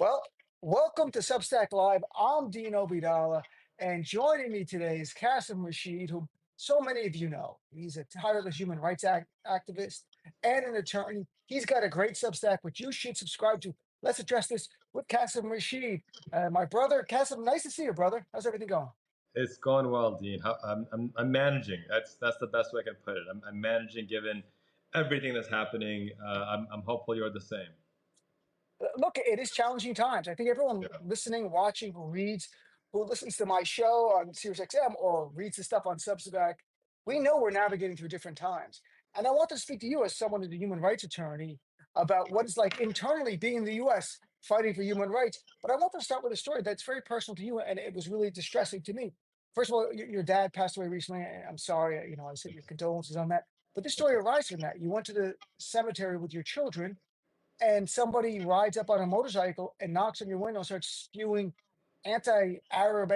Well, welcome to Substack Live. I'm Dean Obidala, and joining me today is Qasim Rashid, who so many of you know. He's a tireless human rights activist and an attorney. He's got a great Substack, which you should subscribe to. Let's address this with Qasim Rashid, my brother. Qasim, nice to see you, brother. How's everything going? It's going well, Dean. I'm managing. That's the best way I can put it. I'm managing given everything that's happening. I'm hopeful you're the same. Look, it is challenging times. I think everyone Yeah. listening, watching, who listens to my show on SiriusXM or reads the stuff on Substack, we know we're navigating through different times. And I want to speak to you as someone who's a human rights attorney about what it's like internally being in the U.S. fighting for human rights. But I want to start with a story that's very personal to you, and it was really distressing to me. First of all, your dad passed away recently. And I'm sorry, I said your condolences on that. But this story arises from that. You went to the cemetery with your children and somebody rides up on a motorcycle and knocks on your window and starts spewing anti-Arab,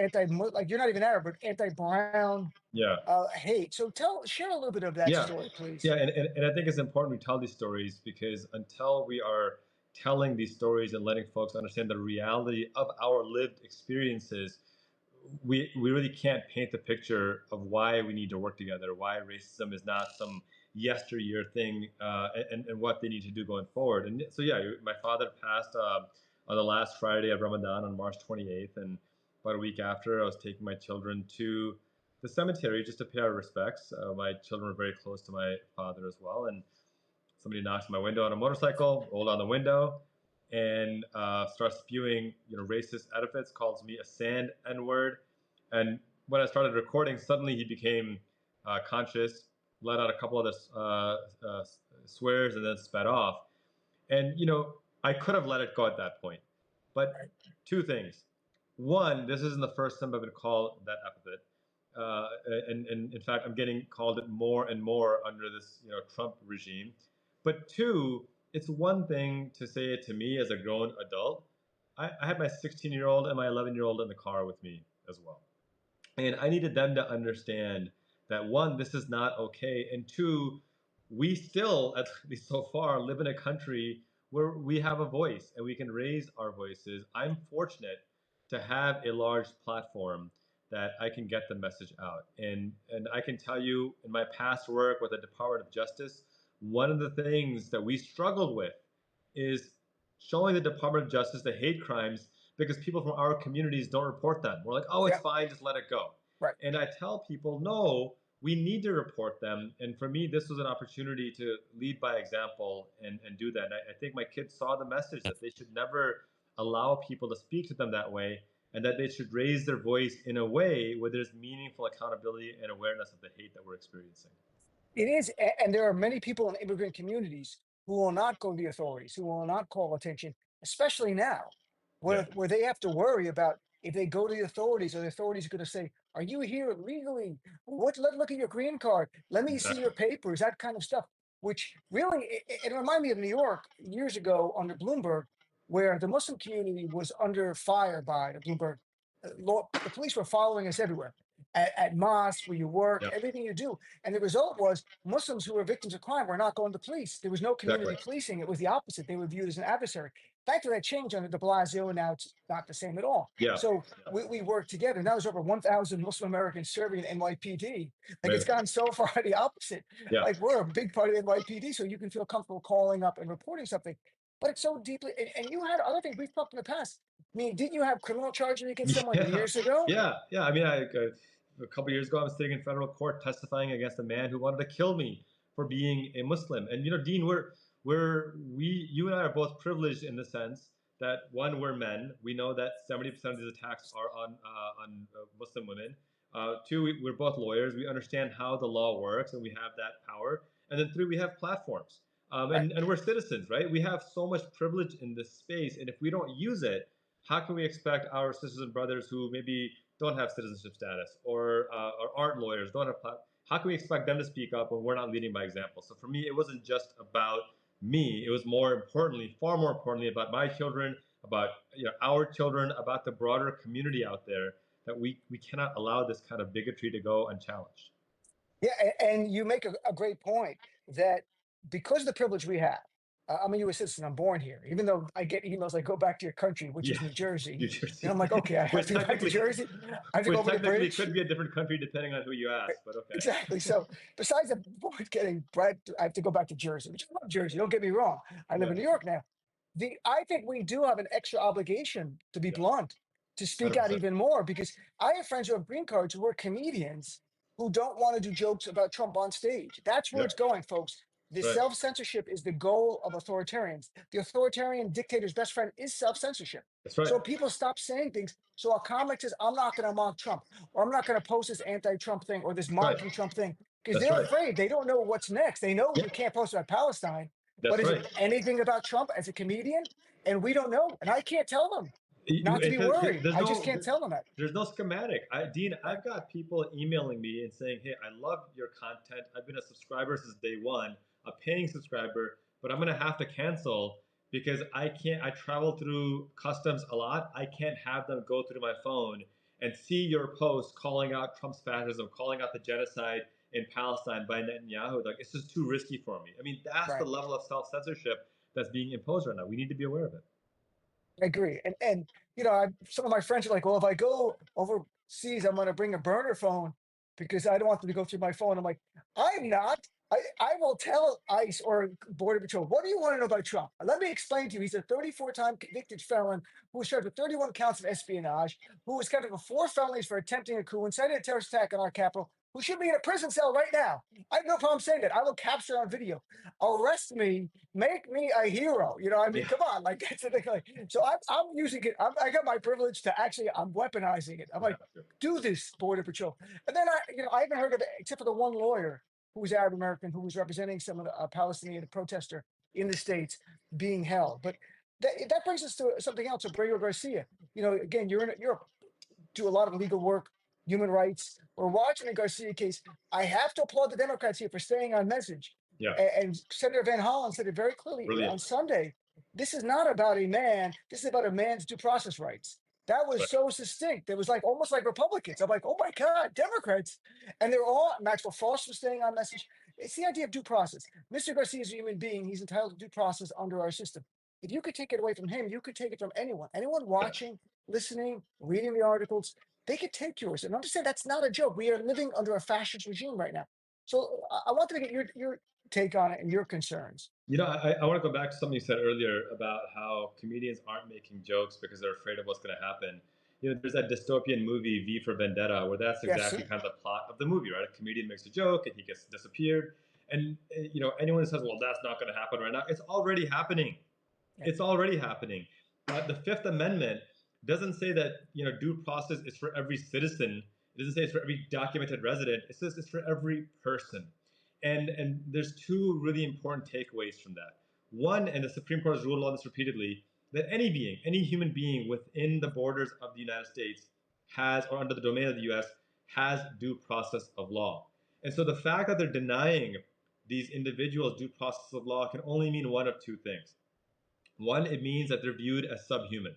like you're not even Arab, but anti-brown Yeah. hate. So share a little bit of that Yeah. story, please. Yeah. And I think it's important we tell these stories because until we are telling these stories and letting folks understand the reality of our lived experiences, we really can't paint the picture of why we need to work together, why racism is not some yesteryear thing, and what they need to do going forward. And so, yeah, my father passed on the last Friday of Ramadan on March 28th, and about a week after, I was taking my children to the cemetery just to pay our respects. My children were very close to my father as well, and somebody knocks on my window on a motorcycle, rolled on the window, and starts spewing, racist epithets, calls me a sand N-word. And when I started recording, suddenly he became conscious, let out a couple of the swears, and then sped off. And I could have let it go at that point, but two things. One, this isn't the first time I've been called that epithet. And in fact, I'm getting called it more and more under this, Trump regime. But two, it's one thing to say it to me as a grown adult. I had my 16-year-old and my 11-year-old in the car with me as well. And I needed them to understand that one, this is not okay. And two, we still, at least so far, live in a country where we have a voice and we can raise our voices. I'm fortunate to have a large platform that I can get the message out. And I can tell you in my past work with the Department of Justice, one of the things that we struggled with is showing the Department of Justice the hate crimes because people from our communities don't report them. We're like, oh, it's Yeah, fine, just let it go. right. And I tell people, no, we need to report them. And for me, this was an opportunity to lead by example and do that. And I think my kids saw the message that they should never allow people to speak to them that way and that they should raise their voice in a way where there's meaningful accountability and awareness of the hate that we're experiencing. It is, and there are many people in immigrant communities who will not go to the authorities, who will not call attention, especially now, Yeah, where they have to worry about if they go to the authorities, or the authorities are going to say, "Are you here legally? Let look at your green card. Let me see your exactly. papers." That kind of stuff, which really it reminded me of New York years ago under Bloomberg, where the Muslim community was under fire by the Bloomberg law. The police were following us everywhere, at mosques, where you work, Yeah, everything you do. And the result was Muslims who were victims of crime were not going to police. There was no exactly. community policing. It was the opposite. They were viewed as an adversary. Thankfully, that changed under de Blasio, and now it's not the same at all. Yeah, So yeah. we work together. Now there's over 1,000 Muslim Americans serving in NYPD. Like it's Amazing. gone so far the opposite. Yeah. Like we're a big part of NYPD, so you can feel comfortable calling up and reporting something. But it's so deeply, and you had other things we've talked in the past. I mean, didn't you have criminal charges against someone Yeah, years ago? yeah. I mean, a couple of years ago, I was sitting in federal court testifying against a man who wanted to kill me for being a Muslim. And Dean, you and I are both privileged in the sense that one, we're men. We know that 70% of these attacks are on Muslim women. Two, we're both lawyers. We understand how the law works, and we have that power. And then three, we have platforms. Right. And we're citizens, right? We have so much privilege in this space, and if we don't use it, how can we expect our sisters and brothers who maybe don't have citizenship status or aren't lawyers, don't have how can we expect them to speak up when we're not leading by example? So for me, it wasn't just about me. It was far more importantly, about my children, about our children, about the broader community out there that we cannot allow this kind of bigotry to go unchallenged. Yeah, and you make a great point that because of the privilege we have, I'm a U.S. citizen. I'm born here. Even though I get emails like "Go back to your country," which is Yeah, New New Jersey, and Jersey, I'm like, okay, I have which to go back to technically, Jersey. I have to go which over the technically bridge. could be a different country depending on who you ask. But okay. Exactly. So besides the board getting Brett, I have to go back to Jersey, which I love Jersey. Don't get me wrong. I live Yeah, in New York now. I think we do have an extra obligation, to be yeah, blunt, to speak out 100%. even more because I have friends who have green cards who are comedians who don't want to do jokes about Trump on stage. That's where Yeah, it's going, folks. The that's right. self-censorship is the goal of authoritarians. The authoritarian dictator's best friend is self-censorship. That's right. So people stop saying things. So a comic says, I'm not going to mock Trump, or I'm not going to post this anti-Trump thing or this That's right. mocking Trump thing because That's they're right. afraid. They don't know what's next. They know Yeah, you can't post about Palestine, but that's is right. it anything about Trump as a comedian? And we don't know. And I can't tell them not to be worried. There's I just no can't tell them that. there's no schematic. Dean, Right. I've got people emailing me and saying, "Hey, I love your content. I've been a subscriber since day one, a paying subscriber, but I'm gonna have to cancel because I can't. I travel through customs a lot. I can't have them go through my phone and see your post calling out Trump's fascism, calling out the genocide in Palestine by Netanyahu. Like it's just too risky for me. I mean, that's the Right. level of self censorship that's being imposed right now. We need to be aware of it. I agree. And some of my friends are like, well, if I go overseas, I'm going to bring a burner phone because I don't want them to go through my phone. I'm like, I'm not. I will tell ICE or Border Patrol, what do you want to know about Trump? Let me explain to you. He's a 34-time convicted felon who was charged with 31 counts of espionage, who was convicted of 4 felonies for attempting a coup, inciting a terrorist attack on our capital, who should be in a prison cell right now. I have no problem saying that. I will capture on video. Arrest me, make me a hero. I mean, Yeah, come on, like that's the thing. Like, so I'm using it. I got my privilege to actually. I'm weaponizing it. I'm you like, have to. do this, Border Patrol. And then I haven't heard of it except for the one lawyer who was Arab American who was representing some of the Palestinian protester in the states being held. But that brings us to something else. Abrego Garcia. Again, you're do a lot of legal work, human rights. We're watching the Garcia case. I have to applaud the Democrats here for staying on message. Yeah, And Senator Van Hollen said it very clearly on brilliant. Sunday. This is not about a man. This is about a man's due process rights. That That's was right. so succinct. It was like almost like Republicans. I'm like, oh my God, Democrats. And they're all Maxwell Frost was staying on message. It's the idea of due process. Mr. Garcia is a human being. He's entitled to due process under our system. If you could take it away from him, you could take it from anyone. Anyone Yeah. watching, listening, reading the articles, they could take yours. And understand that's not a joke. We are living under a fascist regime right now. So I wanted to get your take on it and your concerns. I want to go back to something you said earlier about how comedians aren't making jokes because they're afraid of what's going to happen. There's that dystopian movie V for Vendetta where that's Yes. exactly kind of the plot of the movie, right? A comedian makes a joke and he gets disappeared. And, anyone who says, well, that's not going to happen right now, it's already happening. Yeah. It's already happening. The Fifth Amendment doesn't say that due process is for every citizen. It doesn't say it's for every documented resident. It says it's for every person. And there's two really important takeaways from that. One, and the Supreme Court has ruled on this repeatedly, that any being, any human being within the borders of the United States has, or under the domain of the U.S., has due process of law. And so the fact that they're denying these individuals due process of law can only mean one of two things. One, it means that they're viewed as subhuman.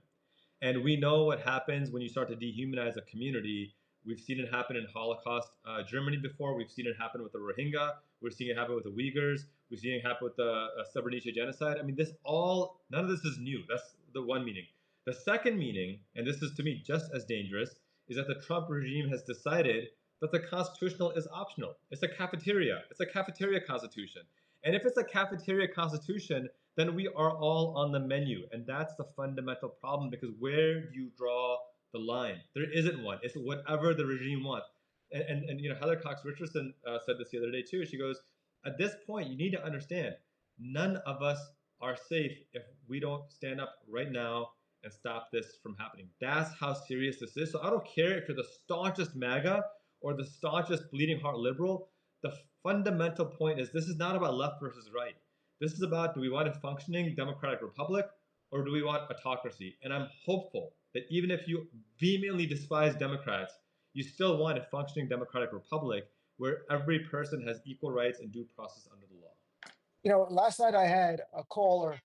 And we know what happens when you start to dehumanize a community. We've seen it happen in Holocaust Germany before. We've seen it happen with the Rohingya. We're seeing it happen with the Uyghurs. We've seen it happen with the Srebrenica genocide. I mean, none of this is new. That's the one meaning. The second meaning, and this is to me just as dangerous, is that the Trump regime has decided that the constitutional is optional. It's a cafeteria. It's a cafeteria constitution. And if it's a cafeteria constitution, then we are all on the menu. And that's the fundamental problem because where do you draw the line? There isn't one. It's whatever the regime wants. And Heather Cox Richardson said this the other day too. She goes, at this point, you need to understand none of us are safe if we don't stand up right now and stop this from happening. That's how serious this is. So I don't care if you're the staunchest MAGA or the staunchest bleeding heart liberal. The fundamental point is this is not about left versus right. This is about, do we want a functioning democratic republic or do we want autocracy? And I'm hopeful that even if you vehemently despise Democrats, you still want a functioning democratic republic where every person has equal rights and due process under the law. Last night I had a caller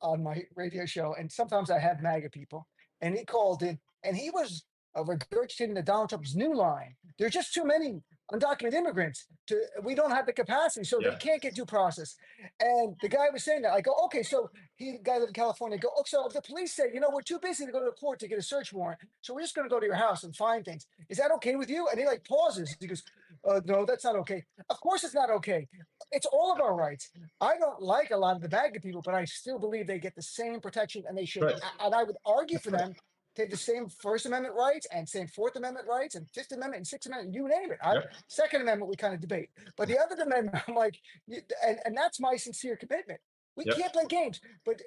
on my radio show, and sometimes I have MAGA people, and he called in, and he was regurgitating the Donald Trump's new line. There's just too many undocumented immigrants. We don't have the capacity, so they Yeah. can't get due process. And the guy was saying that. I go, okay, so the guy lived in California. I go, oh, so if the police say, we're too busy to go to court to get a search warrant, so we're just going to go to your house and find things. Is that okay with you? And he like pauses. He goes, no, that's not okay. Of course, it's not okay. It's all of our rights. I don't like a lot of the MAGA people, but I still believe they get the same protection, and they should. Right. And I would argue for them to have the same First Amendment rights and same Fourth Amendment rights and Fifth Amendment and Sixth Amendment. You name it. Yep. Second Amendment, we kind of debate, but the other amendment, I'm like, and that's my sincere commitment. We Yep. can't play games. But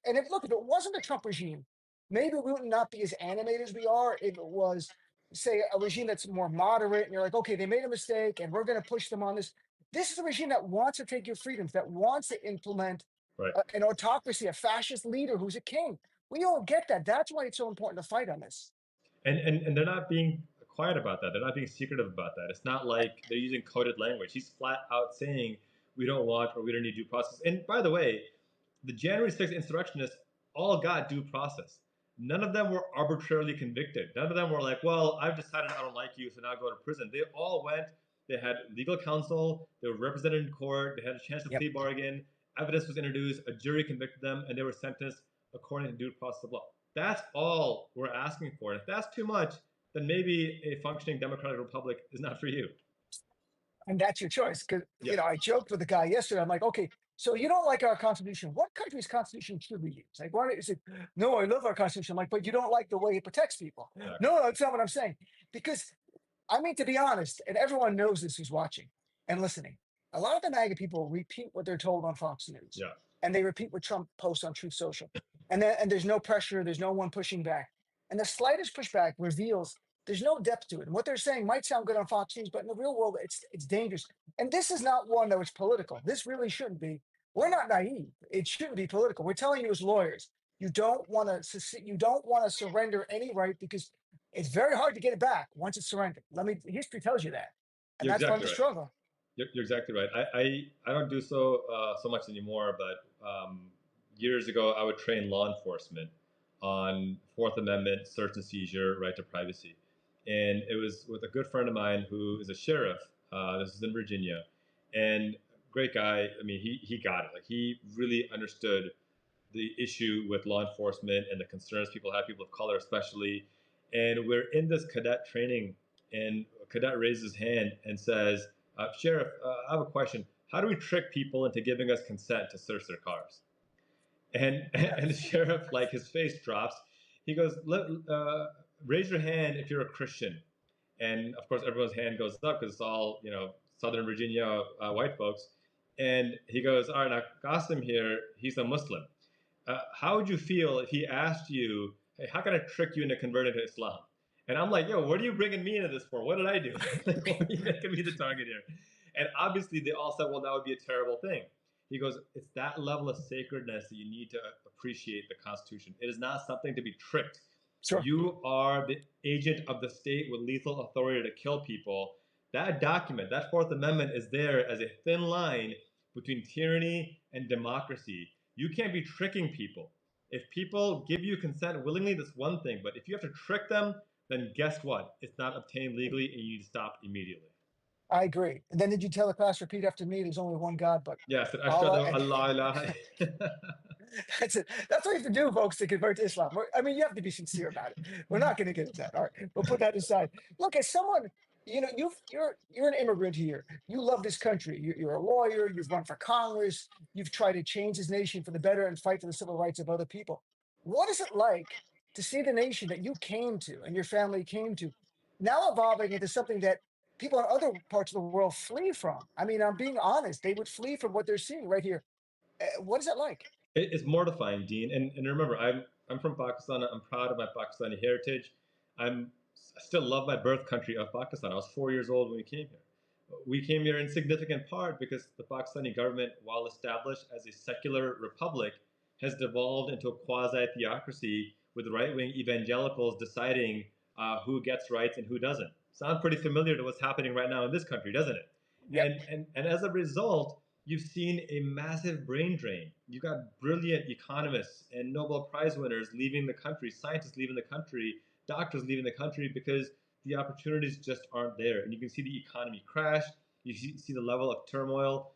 and if it wasn't the Trump regime, maybe we would not be as animated as we are. If it was, say, a regime that's more moderate, and you're like, okay, they made a mistake, and we're going to push them on this. This is a regime that wants to take your freedoms, that wants to implement Right. an autocracy, a fascist leader who's a king. We don't get that. That's why it's so important to fight on this. And they're not being quiet about that. They're not being secretive about that. It's not like they're using coded language. He's flat out saying we don't want or we don't need due process. And by the way, the January 6th insurrectionists all got due process. None of them were arbitrarily convicted. None of them were like, well, I've decided I don't like you, so now go to prison. They all went, they had legal counsel, they were represented in court, they had a chance to Yep. plea bargain, evidence was introduced, a jury convicted them, and they were sentenced according to due process of law. That's all we're asking for. And if that's too much, then maybe a functioning democratic republic is not for you. And that's your choice. Because, Yeah, I joked with the guy yesterday. I'm like, okay, so you don't like our Constitution. What country's Constitution should we use? Like, why don't you say, no, I love our Constitution. I'm like, but you don't like the way it protects people. exactly. No, that's not what I'm saying. Because, I mean, to be honest, and everyone knows this who's watching and listening, a lot of the MAGA people repeat what they're told on Fox News. Yeah, And they repeat what Trump posts on Truth Social. And there's no pressure, there's no one pushing back. And the slightest pushback reveals there's no depth to it. And what they're saying might sound good on Fox News, but in the real world, it's dangerous. And this is not one that was political. This really shouldn't be. We're not naive. It shouldn't be political. We're telling you as lawyers, you don't want to surrender any right, because it's very hard to get it back once it's surrendered. History tells you that, and you're that's part of exactly the right. struggle. You're exactly right. I don't do so much anymore, but years ago I would train law enforcement on Fourth Amendment search and seizure, right to privacy, and it was with a good friend of mine who is a sheriff. This is in Virginia, and great guy. I mean, he got it. Like he really understood the issue with law enforcement and the concerns people have, people of color especially. And we're in this cadet training, and a cadet raises his hand and says, Sheriff, I have a question. How do we trick people into giving us consent to search their cars? And and the sheriff, like his face drops. He goes, raise your hand if you're a Christian. And of course, everyone's hand goes up because it's all Southern Virginia white folks. And he goes, all right, now Qasim here, he's a Muslim. How would you feel if he asked you, hey, how can I trick you into converting to Islam? And I'm like, yo, what are you bringing me into this for? What did I do? Like, why are you making me the target here? And obviously, they all said, well, that would be a terrible thing. He goes, it's that level of sacredness that you need to appreciate the Constitution. It is not something to be tricked. Sure. You are the agent of the state with lethal authority to kill people. That document, that Fourth Amendment, is there as a thin line between tyranny and democracy. You can't be tricking people. If people give you consent willingly, that's one thing. But if you have to trick them, then guess what? It's not obtained legally, and you need to stop immediately. I agree. And then did you tell the class, repeat after me, there's only one God, but Yes, Allah. ashhadu And Allah ilaha. that's it. That's what you have to do, folks, to convert to Islam. I mean, you have to be sincere about it. We're not going to get into that. All right, we'll put that aside. Look, as someone, you're an immigrant here. You love this country. You're a lawyer. You've run for Congress. You've tried to change this nation for the better and fight for the civil rights of other people. What is it like to see the nation that you came to and your family came to now evolving into something that people in other parts of the world flee from? I mean, I'm being honest. They would flee from what they're seeing right here. What is it like? It's mortifying, Dean. And remember, I'm from Pakistan. I'm proud of my Pakistani heritage. I still love my birth country of Pakistan. I was 4 years old when we came here. We came here in significant part because the Pakistani government, while established as a secular republic, has devolved into a quasi-theocracy with right-wing evangelicals deciding who gets rights and who doesn't. Sounds pretty familiar to what's happening right now in this country, doesn't it? Yep. And as a result, you've seen a massive brain drain. You've got brilliant economists and Nobel Prize winners leaving the country, scientists leaving the country, doctors leaving the country because the opportunities just aren't there, and you can see the economy crash. You see the level of turmoil,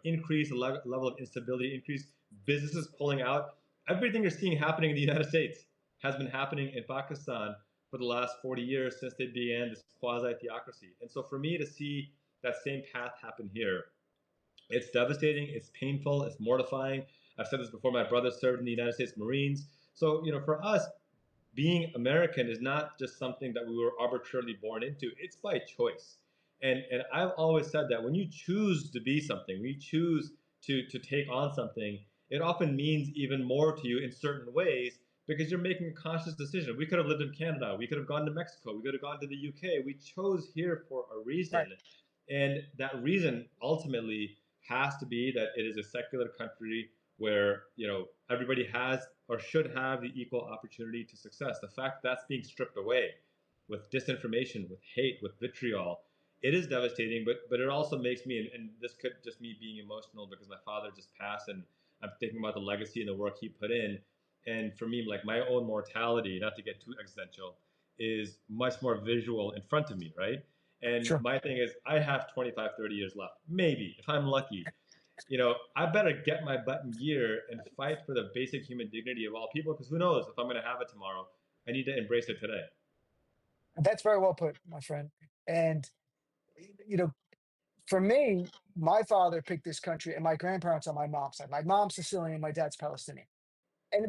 increase, the level of instability increase, businesses pulling out. Everything you're seeing happening in the United States has been happening in Pakistan for the last 40 years since they began this quasi theocracy. And so for me to see that same path happen here, it's devastating, it's painful, it's mortifying. I've said this before, my brother served in the United States Marines. So, for us, being American is not just something that we were arbitrarily born into, it's by choice. And I've always said that when you choose to be something, when you choose to take on something, it often means even more to you in certain ways because you're making a conscious decision. We could have lived in Canada, we could have gone to Mexico, we could have gone to the UK. We chose here for a Right. reason. And that reason ultimately has to be that it is a secular country where everybody has or should have the equal opportunity to success. The fact that's being stripped away with disinformation, with hate, with vitriol, it is devastating. But it also makes me, and this could just me being emotional because my father just passed, and I'm thinking about the legacy and the work he put in. And for me, like my own mortality, not to get too existential, is much more visual in front of me, right? And Sure. my thing is, I have 25, 30 years left, maybe, if I'm lucky. I better get my butt in gear and fight for the basic human dignity of all people because who knows if I'm going to have it tomorrow. I need to embrace it today. That's very well put, my friend. And, you know, for me, my father picked this country, and my grandparents on my mom's side. My mom's Sicilian, my dad's Palestinian.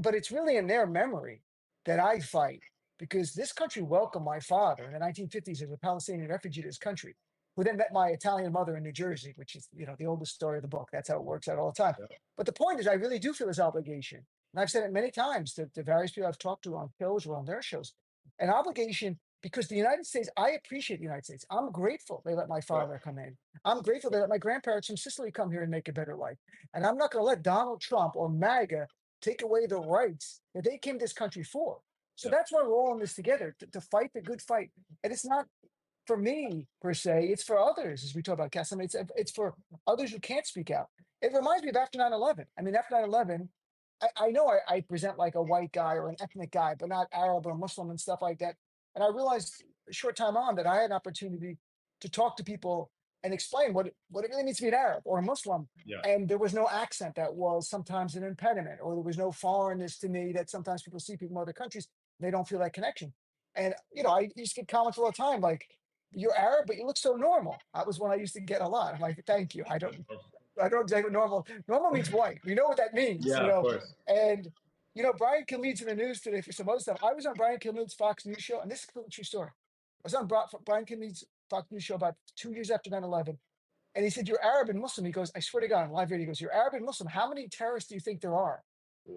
But it's really in their memory that I fight because this country welcomed my father in the 1950s as a Palestinian refugee to this country, who then met my Italian mother in New Jersey, which is, the oldest story of the book. That's how it works out all the time. Yeah, But the point is, I really do feel this obligation. And I've said it many times to various people I've talked to on shows or on their shows, an obligation because the United States, I appreciate the United States. I'm grateful they let my right. father come in. I'm grateful they let my grandparents from Sicily come here and make a better life. And I'm not going to let Donald Trump or MAGA take away the rights that they came to this country for. So Yeah, that's why we're all in this together to fight the good fight. And it's not for me per se, it's for others, as we talk about Qasim. It's for others who can't speak out. It reminds me of after 9/11. I mean, after 9/11, I know I present like a white guy or an ethnic guy, but not Arab or Muslim and stuff like that. And I realized a short time on that I had an opportunity to talk to people and explain what it really means to be an Arab or a Muslim. yeah, And there was no accent that was sometimes an impediment, or there was no foreignness to me that sometimes people see people in other countries, they don't feel that connection. And I used to get comments all the time like, "You're Arab, but you look so normal." That was one I used to get a lot. I'm like, "Thank you. I don't exactly what normal means white. We know what that means, yeah, of course. And Brian Kilmeade's in the news today for some other stuff. I was on Brian Kilmeade's Fox News show, and this is a completely true story. I was on Brian Kilmeade's Fox News show about 2 years after 9/11, and he said, "You're Arab and Muslim." He goes, "I swear to God, on live video, he goes, 'You're Arab and Muslim. How many terrorists do you think there are?'"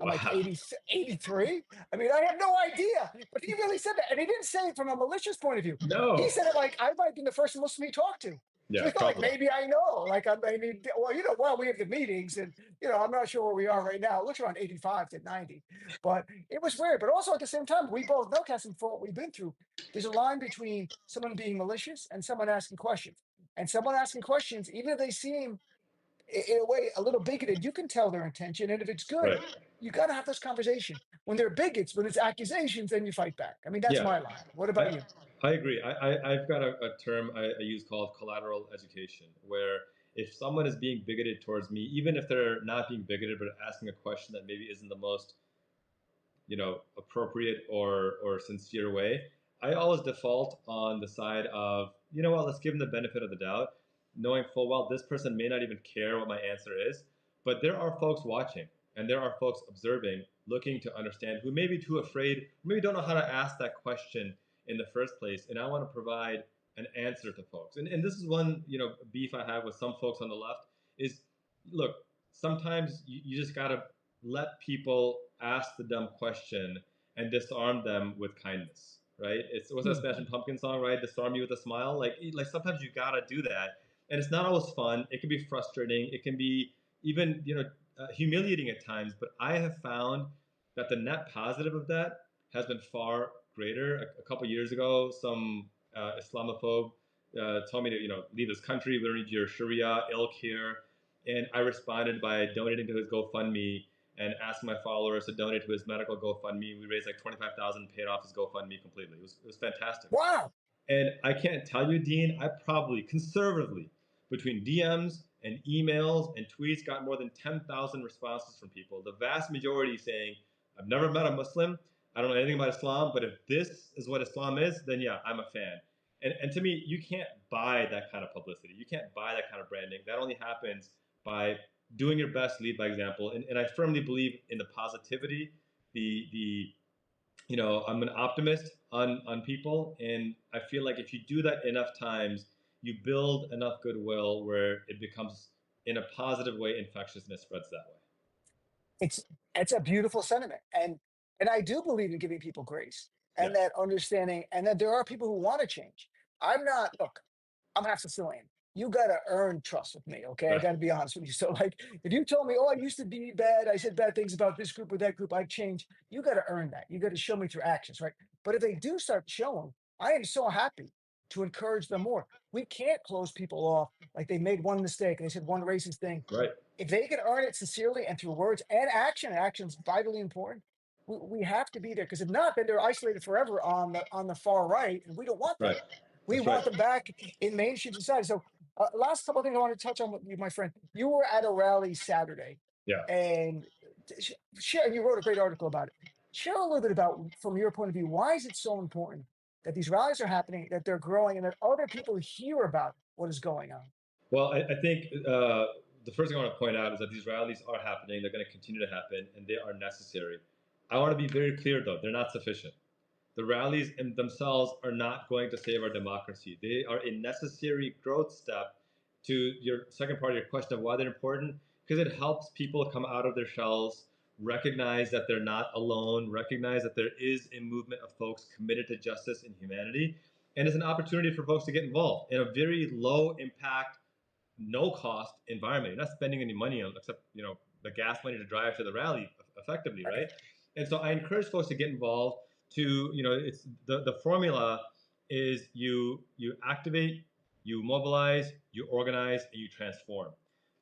I'm like, Wow. 80, 83? I mean, I have no idea. But he really said that. And he didn't say it from a malicious point of view. He No. said it like I might have been the first Muslim he talked to. So Yeah, he's like, probably. maybe I know. Like, I maybe, well, we have the meetings, and, I'm not sure where we are right now. It looks around 85 to 90. But it was weird. But also at the same time, we both know, Cassim, for what we've been through, there's a line between someone being malicious and someone asking questions. And someone asking questions, even if they seem in a way a little bigoted, you can tell their intention. And if it's good, Right. you got to have this conversation. When they're bigots, when it's accusations, then you fight back. I mean, that's Yeah, my line. What about I you? I agree. I've got a term I use called collateral education, where if someone is being bigoted towards me, even if they're not being bigoted but asking a question that maybe isn't the most appropriate or sincere way, I always default on the side of, you know what, let's give them the benefit of the doubt, knowing full well this person may not even care what my answer is, but there are folks watching and there are folks observing, looking to understand, who may be too afraid, maybe don't know how to ask that question in the first place, and I want to provide an answer to folks. And this is one beef I have with some folks on the left is, look, sometimes you just gotta let people ask the dumb question and disarm them with kindness, right? What's that Hmm. Smashing Pumpkin song, right? Disarm you with a smile. Like sometimes you gotta do that, and it's not always fun. It can be frustrating. It can be even humiliating at times. But I have found that the net positive of that has been far greater. A couple years ago, some Islamophobe told me to leave this country. We don't need your Sharia ilk here. And I responded by donating to his GoFundMe and asking my followers to donate to his medical GoFundMe. We raised like 25,000, paid off his GoFundMe completely. It was fantastic. Wow. And I can't tell you, Dean, I probably conservatively, between DMs and emails and tweets, got more than 10,000 responses from people. The vast majority saying, I've never met a Muslim. I don't know anything about Islam, but if this is what Islam is, then yeah, I'm a fan. And to me, you can't buy that kind of publicity. You can't buy that kind of branding. That only happens by doing your best, lead by example. And I firmly believe in the positivity, the I'm an optimist on people, and I feel like if you do that enough times, you build enough goodwill where it becomes, in a positive way, infectious and it spreads that way. It's it's a beautiful sentiment, and I do believe in giving people grace and Yes. that understanding, and that there are people who want to change. I'm not look. I'm half Sicilian. You gotta earn trust with me, okay? I Right. gotta be honest with you. So, like, if you told me, "Oh, I used to be bad. I said bad things about this group or that group. I changed." You gotta earn that. You gotta show me through actions, right? But if they do start showing, I am so happy to encourage them more. We can't close people off like they made one mistake and they said one racist thing. Right. If they can earn it sincerely and through words and action, action's vitally important. We have to be there because if not, then they're isolated forever on the far right, and we don't want Right. that. We That's right. want them back in mainstream society. So, last couple of things I want to touch on with you, my friend. You were at a rally Saturday, Yeah. and share. You wrote a great article about it. Share a little bit about, from your point of view, why is it so important that these rallies are happening, that they're growing, and that other people hear about what is going on? Well, I think the first thing I want to point out is that these rallies are happening. They're going to continue to happen, and they are necessary. I want to be very clear, though, they're not sufficient. The rallies in themselves are not going to save our democracy. They are a necessary growth step to your second part of your question of why they're important, because it helps people come out of their shells, recognize that they're not alone, recognize that there is a movement of folks committed to justice and humanity, and it's an opportunity for folks to get involved in a very low impact, no cost environment. You're not spending any money on except the gas money to drive to the rally effectively, Right. right? And so I encourage folks to get involved. To it's the formula is you activate, you mobilize, you organize, and you transform.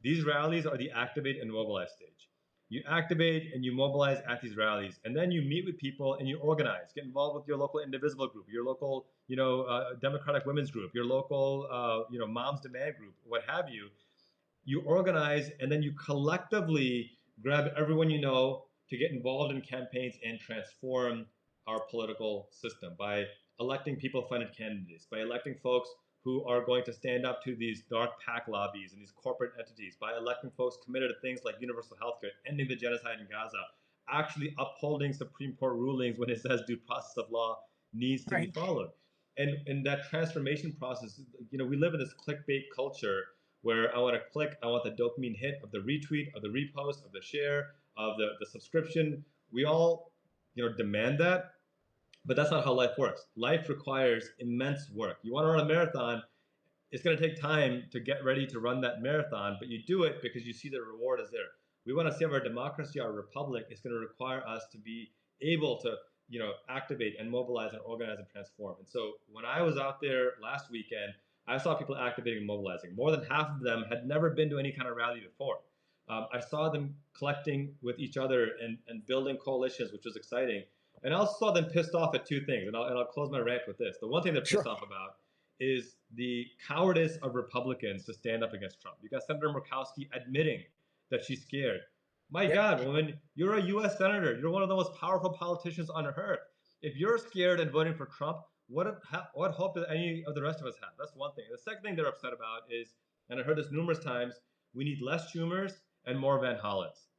These rallies are the activate and mobilize stage. You activate and you mobilize at these rallies, and then you meet with people and you organize. Get involved with your local indivisible group, your local Democratic women's group, your local Moms Demand group, what have you. You organize and then you collectively grab everyone you know to get involved in campaigns and transform our political system by electing people-funded candidates, by electing folks who are going to stand up to these dark pack lobbies and these corporate entities, by electing folks committed to things like universal health care, ending the genocide in Gaza, actually upholding Supreme Court rulings when it says due process of law needs to be Right. followed. And that transformation process, we live in this clickbait culture where I want to click, I want the dopamine hit of the retweet, of the repost, of the share, of the subscription. We all, demand that, but that's not how life works. Life requires immense work. You want to run a marathon, it's going to take time to get ready to run that marathon, but you do it because you see the reward is there. We want to save our democracy, our republic. It's going to require us to be able to, activate and mobilize and organize and transform. And so when I was out there last weekend, I saw people activating and mobilizing. More than half of them had never been to any kind of rally before. I saw them collecting with each other and building coalitions, which was exciting. And I also saw them pissed off at two things. And I'll close my rant with this. The one thing they're pissed Sure. off about is the cowardice of Republicans to stand up against Trump. You got Senator Murkowski admitting that she's scared. My Yep. God, woman, you're a U.S. senator. You're one of the most powerful politicians on earth. If you're scared and voting for Trump, what hope does any of the rest of us have? That's one thing. The second thing they're upset about is, and I heard this numerous times, we need less Schumers and more Van Hollens.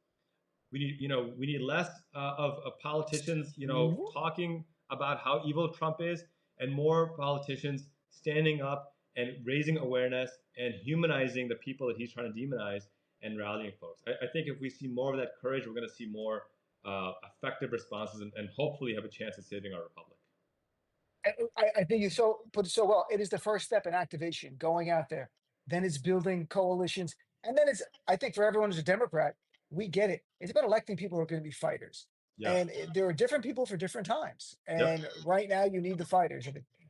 We need less of politicians, Mhm. talking about how evil Trump is, and more politicians standing up and raising awareness and humanizing the people that he's trying to demonize and rallying folks. I think if we see more of that courage, we're going to see more effective responses and hopefully have a chance at saving our republic. I think you so put it so well. It is the first step in activation, going out there. Then it's building coalitions, and then it's. I think for everyone who's a Democrat, we get it. It's about electing people who are going to be fighters, Yeah. and there are different people for different times. Yep. And right now, you need the fighters.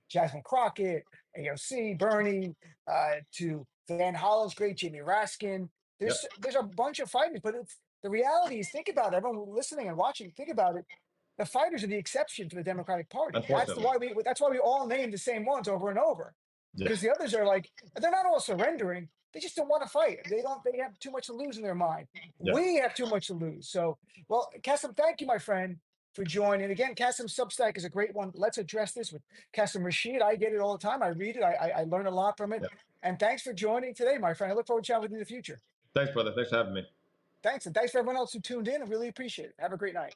Jasmine Crockett, AOC, Bernie, to Van Hollen's great Jamie Raskin. There's Yep. there's a bunch of fighters, but it's the reality is. Think about it, everyone listening and watching. Think about it. The fighters are the exception to the Democratic Party. Unfortunately. That's why we all name the same ones over and over. Yeah. Because the others are like, they're not all surrendering. They just don't want to fight. They have too much to lose in their mind. Yeah. We have too much to lose. So, well, Kasim, thank you, my friend, for joining. Again, Kasim's Substack is a great one. Let's address this with Qasim Rashid. I get it all the time. I read it. I learn a lot from it. Yeah. And thanks for joining today, my friend. I look forward to chatting with you in the future. Thanks, brother. Thanks for having me. Thanks. And thanks for everyone else who tuned in. I really appreciate it. Have a great night.